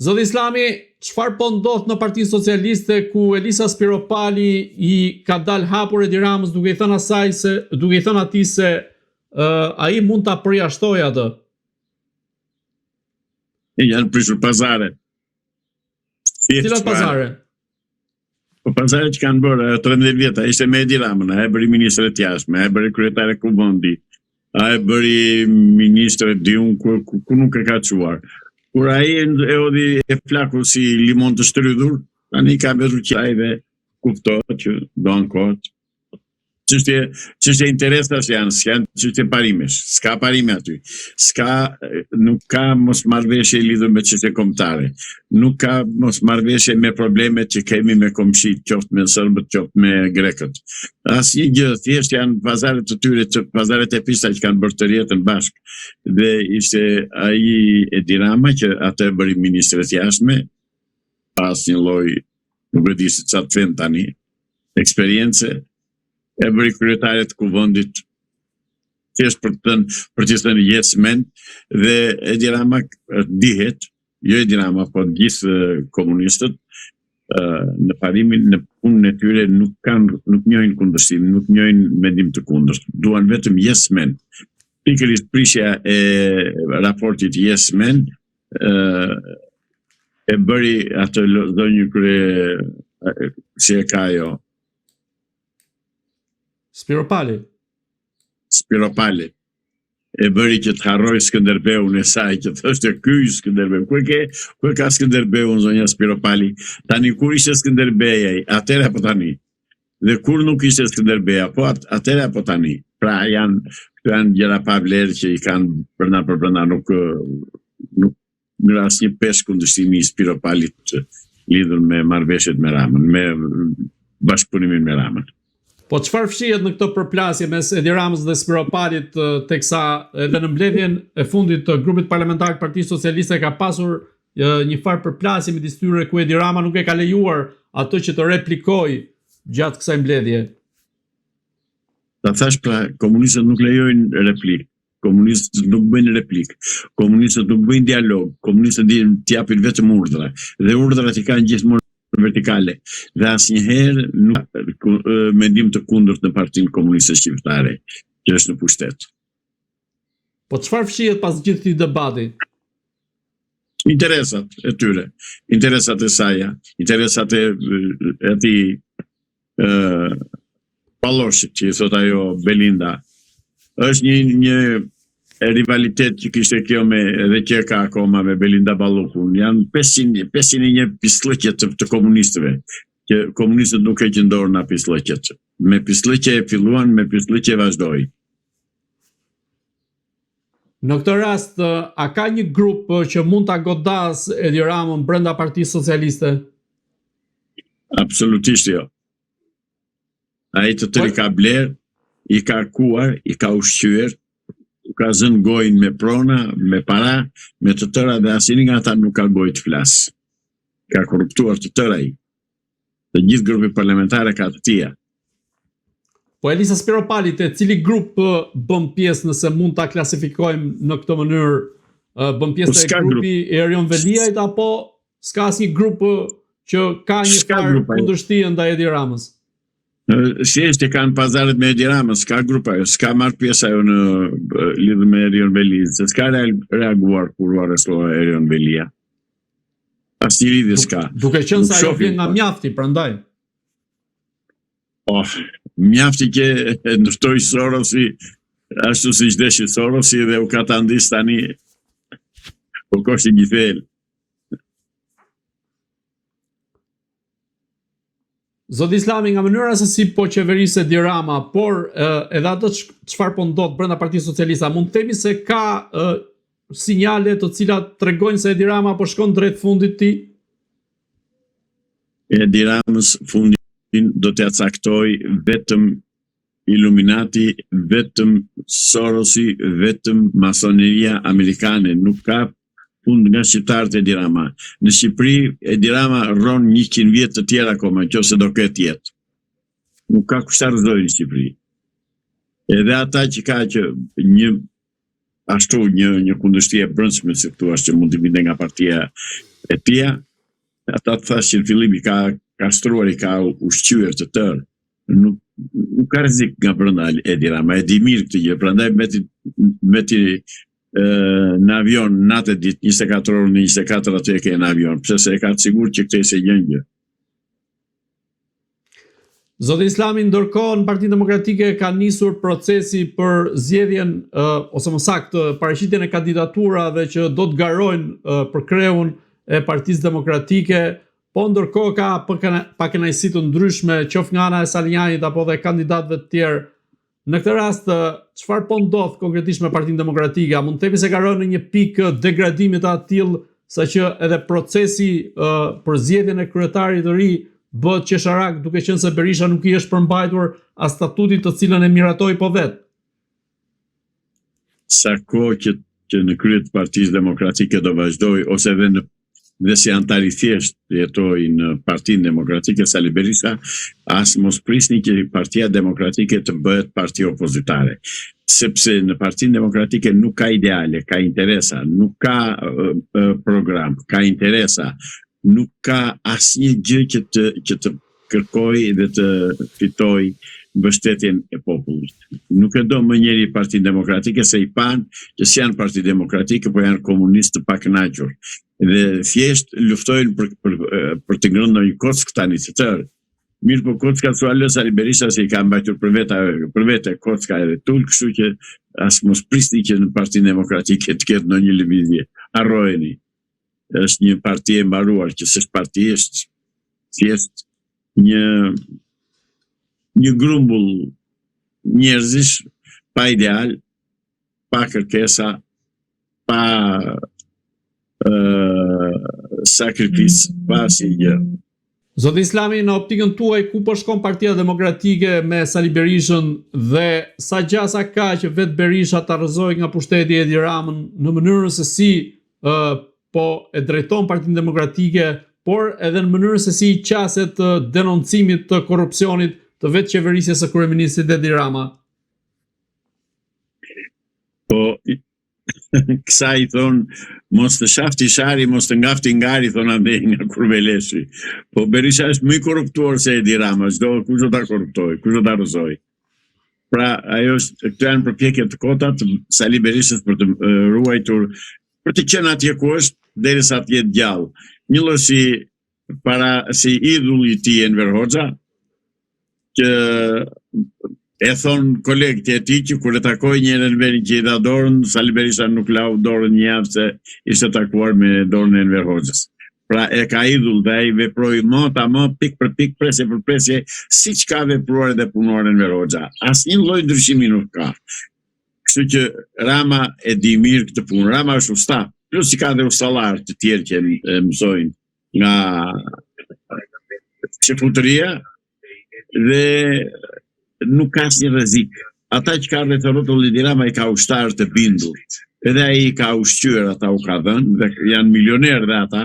Zoti Islami, çfarë po ndodh në Partinë Socialiste ku Elisa Spiropali i ka dalë hapur Edi Ramës duke i thënë atij se ai mund ta përjashtojë atë? Janë prishur pazare. Cilat pazare? Po pazare që kanë bërë 13 vjet, ishte me Edi Ramën, e bëri ministre të jashtme, e bëri kryetare kuvendi, e bëri ministre diun ku nuk e ka çuar. Kur ai e odhi e flakur si limon të shtrydhur, tani ka mbetur qaj dhe kuptohet që do ankohet. Çështje interesash janë çështje parimesh, s'ka parime aty. Nuk ka mosmarrëveshje lidhur me çështje kombëtare. Nuk ka mosmarrëveshje me problemet që kemi me komshit, qoftë me serbët, qoftë me grekët. Asnjë gjë, thjesht janë pazaret të tyre, pazaret e pista që kanë bërë të rjetën bashkë. Dhe ishte ai Edi Rama që atë bëri ministre të jashtme, pas një lloj, nuk e di se çfarë të them tani, eksperiencë. E bëri kryetare të kuvendit thjesht për të thënë yes men, dhe Edi Rama dihet, jo Edi Rama, po gjithë komunistët në parimin, në punën e tyre nuk njohin kundërshtim, nuk njohin mendim të kundërt, duan vetëm yes men. Pikërisht prishja e raportit yes men e bëri atë zonjë krye si e ka ajo Spiropali e bëri që të harroj Skënderbeun e saj, që thoshte ky Skënderbeu. Ku ka Skënderbeun zonja Spiropali? Tani kur ishte Skënderbej, atëherë apo tani? Dhe kur nuk ishte Skënderbej, po atëherë apo tani? Pra janë gjëra pa vlerë që i kanë brenda nuk në asnjë pesh kundërshtimi i Spiropalit lidhur me marrëveshjet me Ramën, me bashkëpunimin me Ramën. Po çfarë fshihet në këtë përplasje mes Edi Ramës dhe Spiropalit, teksa edhe në mbledhjen e fundit të grupit parlamentar të Partisë Socialiste ka pasur një farë përplasje midis tyre ku Edi Rama nuk e ka lejuar atë që të replikojë gjatë kësaj mbledhje. Ta thash pra, komunistët nuk lejojnë replik, komunistët nuk bëjnë replik, komunistët nuk bëjnë dialog, komunistët t'japin vetëm urdhra, dhe urdhrat i kanë gjithmonë vertikale, dhe asnjëherë nuk mendim të kundërt në Partinë Komuniste Shqiptare, që është në pushtet. Po çfarë fshihet pas gjithë këtij debati? Interesat e tyre, interesat e saja, interesat e atij Palloshit, që i thot ajo Belinda. Është një rivalitet që kishte kjo edhe që ka akoma me Belinda Ballukun. Janë 501 pislëqe të komunistëve, që komunistët nuk e qëndorën na pislëqet. Me pislëqe e filluan, me pislëqe vazhdoi. Në këtë rast, a ka një grup që mund ta godas Edi Ramën brenda Partisë Socialiste? Absolutisht jo. Ai të tërë ka bler, i ka arkuar, i ka ushqyer, ka zënë gojën me prona, me para, me të tëra, dhe asnjë nga ata nuk ka gojë të flas. Ka korruptuar të tëra ai. Të gjithë grupi parlamentare ka të tija. Po Elisa Spiropali, te cili grup bën pjesë, nëse mund ta klasifikojmë në këtë mënyrë, bën pjesë e grupi Erion Veliajt, apo s'ka asnjë grup që ka një farë kundërshtie ndaj Edi Ramës? Thjesht e kanë pazaret me Edi Ramën, s'ka grupa, s'ka marrë pjesë ajo në lidhje me Erion Veliajt, se s'ka reaguar kur u arrestua Erion Velia. Asnjë lidhje s'ka. Duke qenë se ajo vjen nga mjafti, prandaj. Mjafti që e ndërtoi Sorosi, ashtu siç deshi Sorosi, dhe u ka ta ndis tani po koshi gjithël. Zoti Islami, nga mënyra se si po qeverisë Edi Rama, por edhe atë çfarë po ndodh brenda Partisë Socialiste, mund të themi se ka sinjale të cilat tregojnë se Edi Rama po shkon drejt fundit të tij? Edi Ramës fundin do t'ja caktoj vetëm Illuminati, vetëm Sorosi, vetëm masoneria amerikane. Nuk ka fund nga shqiptarët Edi Rama. Në Shqipëri, Edi Rama rron 100 vjet të tjera akoma, nëse do ketë jetë. Nuk ka kushtar zoj në Shqipëri. Edhe ata që ka që një kundërshtie brendshme, se thua, që mund të vinte nga partia E tia, ata të thashë që në fillim i ka kastruar, i ka ushqyer të tërë. Nuk ka rrezik nga brenda Edi Rama, e di mirë këtë gjë, prandaj meti në avion natë ditë 24 orë në 24 aty e ke në avion, pse se e ka të sigurt që këtë se gjë. Zoti Islami, ndërkohë në Partinë Demokratike ka nisur procesi për zgjedhjen ose më saktë paraqitjen e kandidaturave që do të garojnë për kreun e Partisë Demokratike, po ndërkohë ka pakënaqësi të ndryshme qoftë nga ana e Salinjanit apo dhe kandidatëve të tjerë. Në këtë rast, çfarë po ndodh konkretisht me Partinë Demokratike? A mund të themi se ka rënë në një pikë degradimit të tillë saqë edhe procesi për zgjedhjen e kryetarit të ri bëhet qesharak, duke qenë se Berisha nuk i është përmbajtur as statutit të cilën e miratoi po vet. Sa kohë që në krye të Partisë Demokratike do vazhdoj ose dhe si antar i thjesht jetoj në Partinë Demokratike Sali Berisha, as mos prisni që Partia Demokratike të bëhet parti opozitare. Sepse në Partinë Demokratike nuk ka ideale, ka interesa, nuk ka program, ka interesa, nuk ka asnjë gjë që të kërkoj dhe të fitoj mbështetjen e popullit. Nuk e do më njeri Partinë Demokratike se i pan që s'janë Parti Demokratike, po janë komunistë të pakënaqur. Dhe thjesht luftojnë për të ngrënë ndonjë kockë tani të tërë. Mirë po kocka Sali Berisha se i ka mbajtur për vete kocka edhe tul, kështu që as mos prisni që në Partinë Demokratike të ketë ndonjë lëvizje. Harrojeni. Është një parti e mbaruar, që s'është parti, është thjesht një grumbull njerëzish pa ideal, pa kërkesa, pa sakrificë, pa asnjë gjë. Zoti Islami, në optikën tuaj, ku po shkon Partia Demokratike me Sali Berishën dhe sa gjasa ka që vetë Berisha ta rrëzojë nga pushteti Edi Ramën në mënyrën se si po e drejton Partinë Demokratike, por edhe në mënyrën se si qaset të denoncimit të korrupsionit të vetë qeverisjes së kryeministrit Edi Rama. Po, kësa i thonë, mos të shafti shari, mos të ngafti ngari, thonë ande nga Kurveleshi. Po Berisha është më i korruptuar se Edi Rama, kush do ta korruptoj, kush do ta rrëzoj. Pra, këto janë përpjekje të kota të Sali Berishës për të ruajtur, për të qenë atje ku është, derisa të jetë gjallë. Një lloj si idhulli i tij Enver Hoxha, që e thonë kolegët e tij që kur e takoi një herë në vendin që i dha dorën, Sali Berisha nuk lau dorën një javë se ishte takuar me dorën e Enver Hoxhës. Pra e ka idhull dhe ai veproi më pik për pik, presje për presje, siç ka vepruar edhe punuar Enver Hoxha. Asnjë lloj ndryshimi nuk ka. Kështu që Rama e di mirë këtë punë. Rama është usta, plus i ka dhe ustallar të tjerë që mësojnë nga qeputëria dhe nuk ka asnjë rrezik. Ata që ka rreth rrotullit Edi Rama i ka ushtarë të bindur. Edhe ai i ka ushqyer, ata u ka dhënë dhe janë milionerë dhe ata,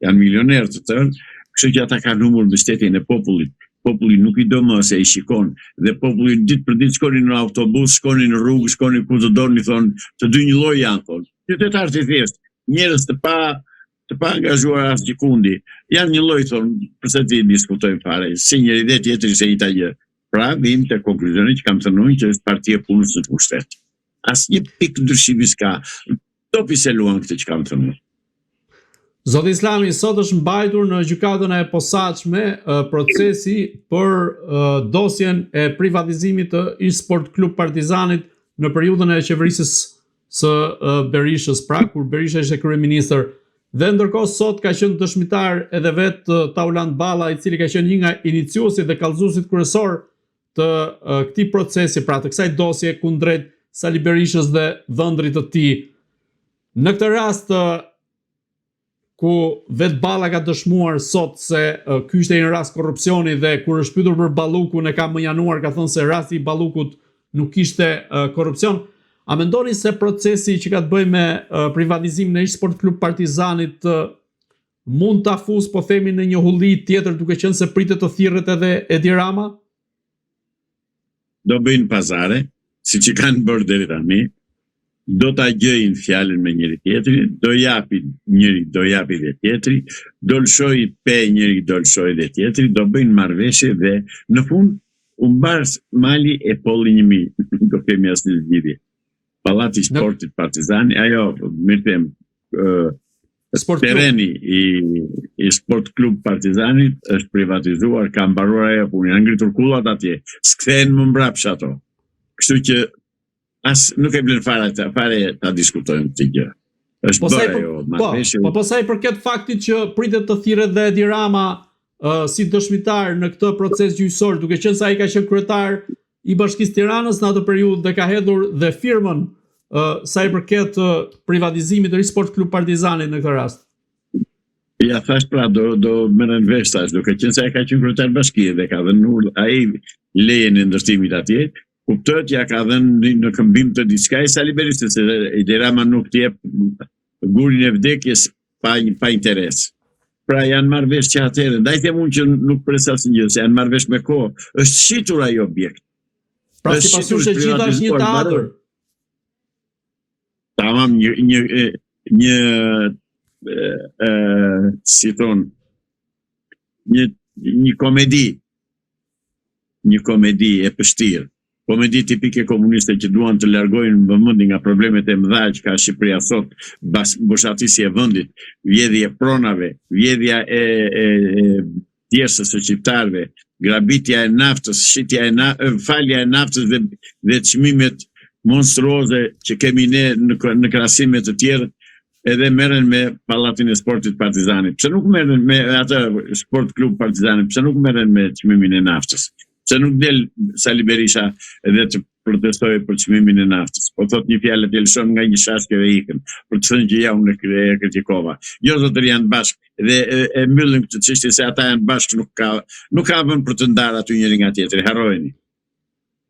janë milionerë të tërë, kështu që ata kanë humbur mbështetjen e popullit. Populli nuk i do më se i shikon, dhe populli ditë për ditë shkonin në autobus, shkonin në rrugë, shkonin ku të doni, thonë, të dy një lloj janë, thonë. Qytetarë të thjeshtë, njerëz të pa angazhuar as gjikundi, janë një lloj, thonë, përse ti diskutojmë fare, si njëri dhe tjetri se njëjta gjë. Pra, vim të konkluzioni që kam thënë që është partia e punës në pushtet. Asnjë pikë ndryshimi s'ka. Topi se luan këtë që kam thënë. Zoti Islami, sot është mbajtur në gjykatën e posaçme procesi për dosjen e privatizimit të e-sport klub Partizanit në periudhën e qeverisjes së Berishës, pra kur Berisha ishte kryeministër. Dhe ndërkohë sot ka qenë dëshmitar edhe vetë Tauland Balla, i cili ka qenë një nga iniciuesit dhe kallëzuesit kryesor të këtij procesi, pra të kësaj dosje kundrejt Sali Berishës dhe dhëndrit të tij. Në këtë rast ku vetë Balla ka dëshmuar sot se ky ishte një rast korrupsioni dhe kur është pyetur për Ballukun e ka mënjanuar, ka thënë se rasti i Ballukut nuk ishte korrupsion. A mendoni se procesi që ka të bëjë me privatizimin e e-sport klub Partizanit mund ta fus, po themi, në një hulli tjetër, duke qenë se pritet të thirret edhe Edi Rama? Do bëjnë pazare, siç i kanë bërë deri tani. do ta gjejnë fjalën me njëri tjetrin, do japin njëri, do japi dhe tjetri, do lëshoj pe njëri, do lëshoj dhe tjetri, do bëjnë marrëveshje dhe në fund u mbar mali e polli 1000, do kemi asnjë zgjidhje. Pallati i Sportit Partizani, ajo, mirë them, tereni i Sport Klub Partizanit është privatizuar, ka mbaruar ajo punë, janë ngritur kullat atje, s'kthehen më mbrapsht ato. Kështu që nuk e blen fare ta diskutojmë këtë gjë. Është bërë ajo marrëveshje. Po sa i përket faktit që pritet të thirret dhe Edi Rama si dëshmitar në këtë proces gjyqësor, duke qenë se ai ka qenë kryetar i Bashkisë Tiranës në atë periudhë dhe ka hedhur dhe firmën sa i përket privatizimit të Sport Klub Partizanit në këtë rast. Ja thash pra do merren vesh tash, duke qenë se ai ka qenë kryetar bashkie dhe ka dhënë ai lejen e ndërtimit atje. Kuptohet ja ka dhënë në këmbim të diçka i Sali Berisha, se Edi Rama nuk t'i jep gurin e vdekjes pa interes. Pra janë marrë vesh që atëherë, ndaj them unë që nuk presas asnjë, se janë marrë vesh me kohë, është shitur ai objekt. Pra sipas e gjitha është një teatr. Tamam, një si thon, një komedi. Një komedi e pështirë. Komedi tipike komuniste që duan të largojnë vëmendjen nga problemet e mëdha që ka Shqipëria sot, boshatisja e vendit, vjedhja e pronave, vjedhja e tjersës së shqiptarëve, grabitja e naftës, falja e naftës dhe çmimet monstruoze që kemi ne në krahasim me të tjerë, edhe merren me pallatin e Sportit Partizanit. Pse nuk merren me atë Sport Klub Partizanit? Pse nuk merren me çmimin e naftës? Se nuk del Sali Berisha edhe të protestojë për çmimin e naftës. Po thot një fjalë të lëshon nga një shashke dhe ikën, për të thënë që ja unë e kritikova. Jo zotëri janë bashkë dhe e mbyllim këtë çështje se ata janë bashkë, nuk ka vënë për të ndarë aty njëri nga tjetri, harrojeni.